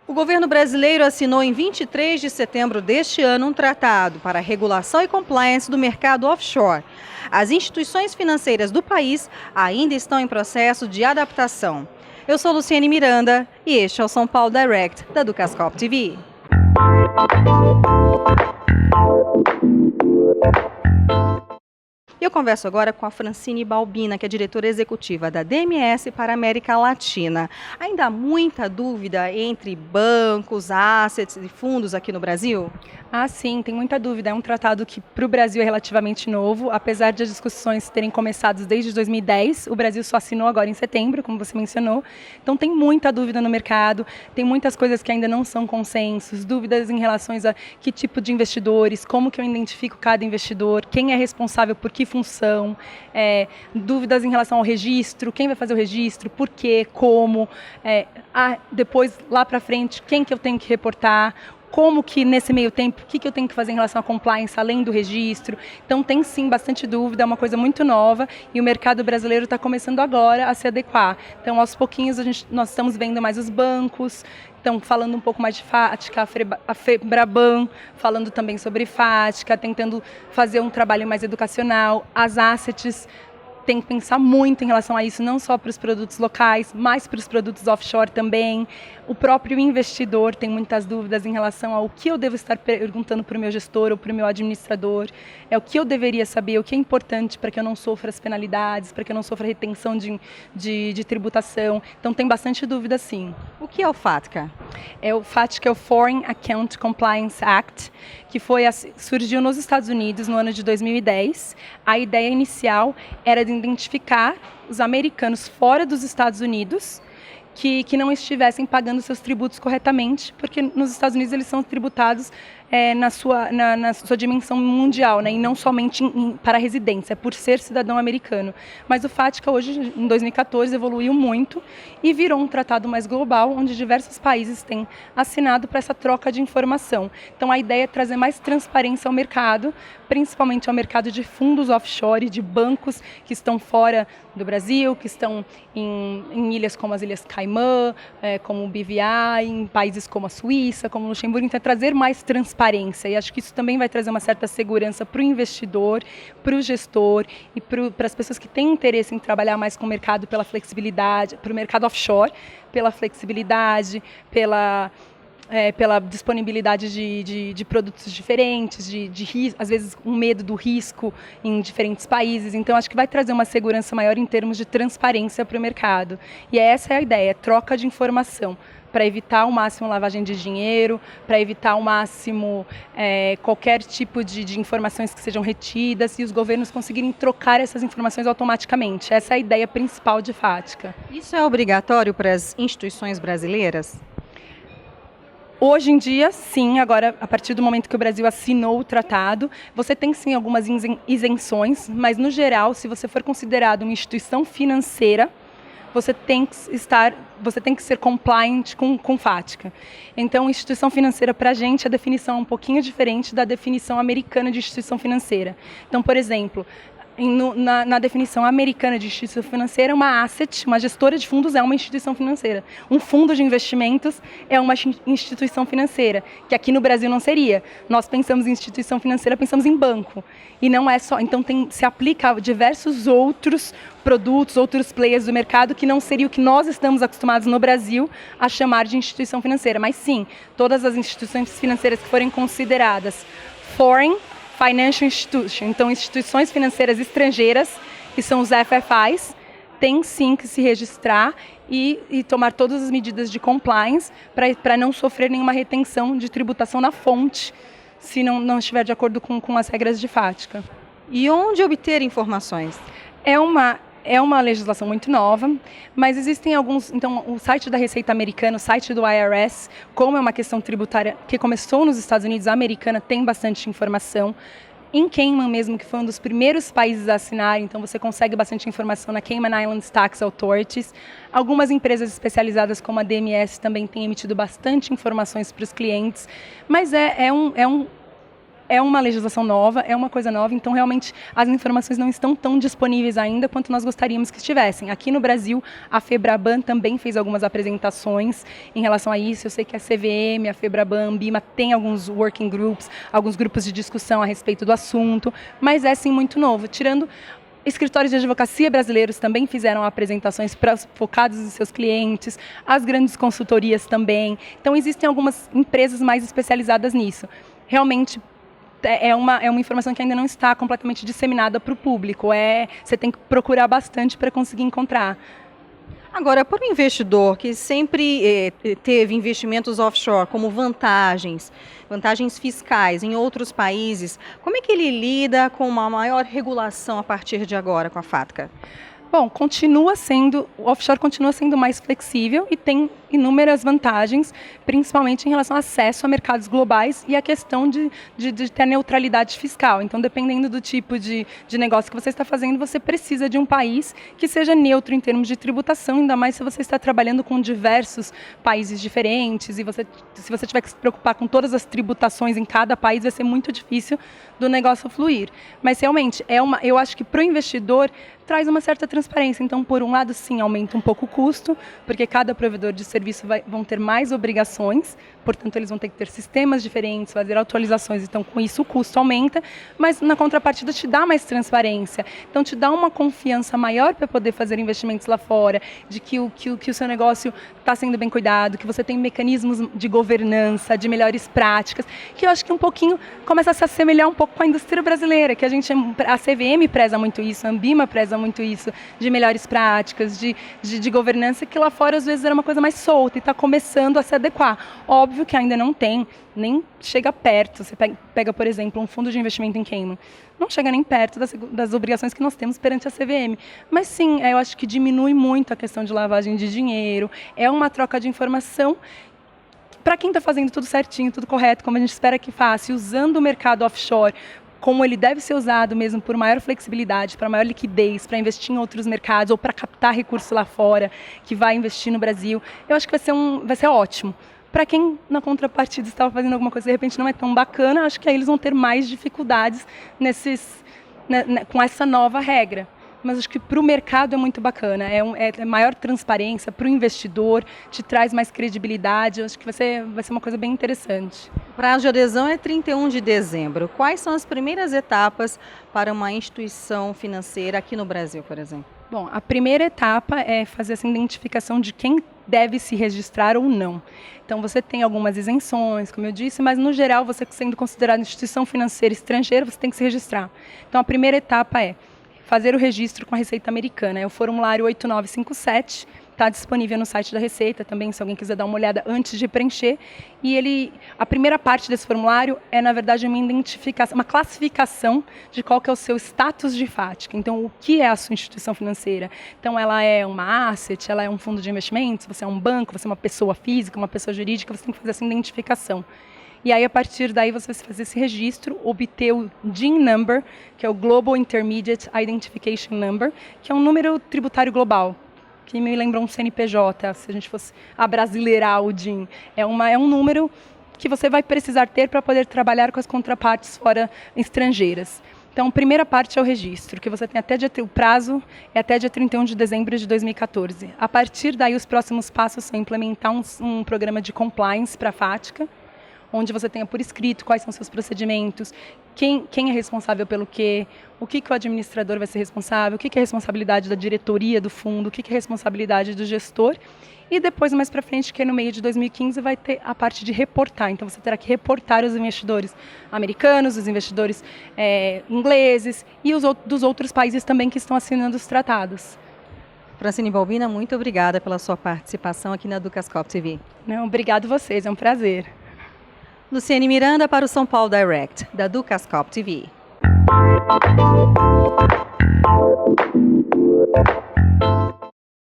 O governo brasileiro assinou em 23 de setembro deste ano um tratado para a regulação e compliance do mercado offshore. As instituições financeiras do país ainda estão em processo de adaptação. Eu sou Luciane Miranda e este é o São Paulo Direct da Ducascop TV. Eu converso agora com a Francine Balbina, que é diretora executiva da DMS para a América Latina. Ainda há muita dúvida entre bancos, assets e fundos aqui no Brasil? Ah, sim, tem muita dúvida. É um tratado que para o Brasil é relativamente novo, apesar de as discussões terem começado desde 2010, o Brasil só assinou agora em setembro, como você mencionou. Então tem muita dúvida no mercado, tem muitas coisas que ainda não são consensos, dúvidas em relação a que tipo de investidores, como que eu identifico cada investidor, quem é responsável por que função, dúvidas em relação ao registro, quem vai fazer o registro, por quê, como, depois lá para frente, quem que eu tenho que reportar, como que nesse meio tempo, o que eu tenho que fazer em relação à compliance, além do registro. Então tem sim bastante dúvida, é uma coisa muito nova e o mercado brasileiro está começando agora a se adequar. Então aos pouquinhos nós estamos vendo mais os bancos, então falando um pouco mais de FATCA, a FEBRABAN, falando também sobre FATCA, tentando fazer um trabalho mais educacional, as assets. Tem que pensar muito em relação a isso, não só para os produtos locais, mas para os produtos offshore também. O próprio investidor tem muitas dúvidas em relação ao que eu devo estar perguntando para o meu gestor ou para o meu administrador. É o que eu deveria saber, o que é importante para que eu não sofra as penalidades, para que eu não sofra retenção de tributação. Então tem bastante dúvida sim. O que é o FATCA? O FATCA é o Foreign Account Compliance Act, que surgiu nos Estados Unidos no ano de 2010. A ideia inicial era de identificar os americanos fora dos Estados Unidos que não estivessem pagando seus tributos corretamente, porque nos Estados Unidos eles são tributados na sua dimensão mundial, né, e não somente para a residência, por ser cidadão americano. Mas o FATCA hoje, em 2014, evoluiu muito e virou um tratado mais global, onde diversos países têm assinado para essa troca de informação. Então a ideia é trazer mais transparência ao mercado, principalmente ao mercado de fundos offshore, de bancos que estão fora do Brasil, que estão em ilhas como as Ilhas Caimã, como o BVI, em países como a Suíça, como o Luxemburgo. Então trazer mais transparência. E acho que isso também vai trazer uma certa segurança para o investidor, para o gestor e para as pessoas que têm interesse em trabalhar mais com o mercado pela flexibilidade, para o mercado offshore, pela flexibilidade, pela disponibilidade de produtos diferentes, às vezes um medo do risco em diferentes países. Então acho que vai trazer uma segurança maior em termos de transparência para o mercado. E essa é a ideia, troca de informação, para evitar ao máximo lavagem de dinheiro, para evitar ao máximo qualquer tipo de informações que sejam retidas e os governos conseguirem trocar essas informações automaticamente. Essa é a ideia principal de FATCA. Isso é obrigatório para as instituições brasileiras? Hoje em dia, sim, agora, a partir do momento que o Brasil assinou o tratado, você tem sim algumas isenções, mas no geral, se você for considerado uma instituição financeira, você tem que ser compliant com FATCA. Então, instituição financeira, para a gente, a definição é um pouquinho diferente da definição americana de instituição financeira. Então, por exemplo, na definição americana de instituição financeira, uma asset, uma gestora de fundos é uma instituição financeira. Um fundo de investimentos é uma instituição financeira, que aqui no Brasil não seria. Nós pensamos em instituição financeira, pensamos em banco. E não é só. Então se aplica a diversos outros produtos, outros players do mercado que não seria o que nós estamos acostumados no Brasil a chamar de instituição financeira. Mas sim, todas as instituições financeiras que forem consideradas foreign Financial Institution, então instituições financeiras estrangeiras, que são os FFIs, tem sim que se registrar e tomar todas as medidas de compliance para não sofrer nenhuma retenção de tributação na fonte, se não estiver de acordo com as regras de FATCA. E onde obter informações? É uma legislação muito nova, mas existem alguns. Então, o site da Receita Americana, o site do IRS, como é uma questão tributária que começou nos Estados Unidos, a americana tem bastante informação. Em Cayman mesmo, que foi um dos primeiros países a assinar, então você consegue bastante informação na Cayman Islands Tax Authorities. Algumas empresas especializadas como a DMS também têm emitido bastante informações para os clientes, mas é um é uma legislação nova, é uma coisa nova, então realmente as informações não estão tão disponíveis ainda quanto nós gostaríamos que estivessem. Aqui no Brasil, a FEBRABAN também fez algumas apresentações em relação a isso. Eu sei que a CVM, a FEBRABAN, a Ambima tem alguns working groups, alguns grupos de discussão a respeito do assunto, mas é sim muito novo. Tirando escritórios de advocacia brasileiros também fizeram apresentações focadas nos seus clientes, as grandes consultorias também. Então existem algumas empresas mais especializadas nisso. Realmente é uma informação que ainda não está completamente disseminada para o público. Você tem que procurar bastante para conseguir encontrar. Agora, para o investidor que sempre teve investimentos offshore como vantagens fiscais em outros países, como é que ele lida com uma maior regulação a partir de agora com a FATCA? Bom, o offshore continua sendo mais flexível e tem inúmeras vantagens, principalmente em relação ao acesso a mercados globais e a questão de ter neutralidade fiscal. Então, dependendo do tipo de negócio que você está fazendo, você precisa de um país que seja neutro em termos de tributação, ainda mais se você está trabalhando com diversos países diferentes e se você tiver que se preocupar com todas as tributações em cada país, vai ser muito difícil do negócio fluir. Mas, realmente, eu acho que para o investidor traz uma certa transparência. Então, por um lado, sim, aumenta um pouco o custo, porque cada provedor de serviço vão ter mais obrigações, portanto, eles vão ter que ter sistemas diferentes, fazer atualizações, então, com isso, o custo aumenta, mas, na contrapartida, te dá mais transparência. Então, te dá uma confiança maior para poder fazer investimentos lá fora, de que o seu negócio está sendo bem cuidado, que você tem mecanismos de governança, de melhores práticas, que eu acho que um pouquinho começa a se assemelhar um pouco com a indústria brasileira, que a CVM preza muito isso, a Ambima preza muito isso, de melhores práticas, de governança, que lá fora às vezes era uma coisa mais solta e está começando a se adequar. Óbvio que ainda não tem, nem chega perto. Você pega, por exemplo, um fundo de investimento em Cayman, não chega nem perto das obrigações que nós temos perante a CVM. Mas sim, eu acho que diminui muito a questão de lavagem de dinheiro, é uma troca de informação para quem está fazendo tudo certinho, tudo correto, como a gente espera que faça, usando o mercado offshore como ele deve ser usado mesmo por maior flexibilidade, para maior liquidez, para investir em outros mercados ou para captar recurso lá fora, que vai investir no Brasil, eu acho que vai ser ótimo. Para quem, na contrapartida, estava fazendo alguma coisa que de repente não é tão bacana, acho que aí eles vão ter mais dificuldades com essa nova regra. Mas acho que para o mercado é muito bacana, é maior transparência, para o investidor, te traz mais credibilidade, acho que vai ser uma coisa bem interessante. O prazo de adesão é 31 de dezembro. Quais são as primeiras etapas para uma instituição financeira aqui no Brasil, por exemplo? Bom, a primeira etapa é fazer essa identificação de quem deve se registrar ou não. Então, você tem algumas isenções, como eu disse, mas, no geral, você sendo considerado instituição financeira estrangeira, você tem que se registrar. Então, a primeira etapa é fazer o registro com a Receita Americana. É o formulário 8957, está disponível no site da Receita também, se alguém quiser dar uma olhada antes de preencher. E a primeira parte desse formulário é, na verdade, uma classificação de qual que é o seu status de FATCA. Então, o que é a sua instituição financeira? Então, ela é uma asset, ela é um fundo de investimentos, você é um banco, você é uma pessoa física, uma pessoa jurídica, você tem que fazer essa identificação. E aí, a partir daí, você vai fazer esse registro, obter o DIN Number, que é o Global Intermediate Identification Number, que é um número tributário global, que me lembra um CNPJ, se a gente fosse abrasileirar o DIN. É um número que você vai precisar ter para poder trabalhar com as contrapartes fora estrangeiras. Então, a primeira parte é o registro, que você tem o prazo é até dia 31 de dezembro de 2014. A partir daí, os próximos passos são implementar um programa de compliance para a FATCA, onde você tenha por escrito quais são seus procedimentos, quem é responsável pelo quê, o que o administrador vai ser responsável, o que é responsabilidade da diretoria do fundo, o que é responsabilidade do gestor. E depois, mais para frente, que é no meio de 2015, vai ter a parte de reportar. Então, você terá que reportar os investidores americanos, os investidores ingleses e dos outros países também que estão assinando os tratados. Francine Balbina, muito obrigada pela sua participação aqui na Ducascop TV. Não, obrigado a vocês, é um prazer. Luciane Miranda para o São Paulo Direct, da Ducascop TV.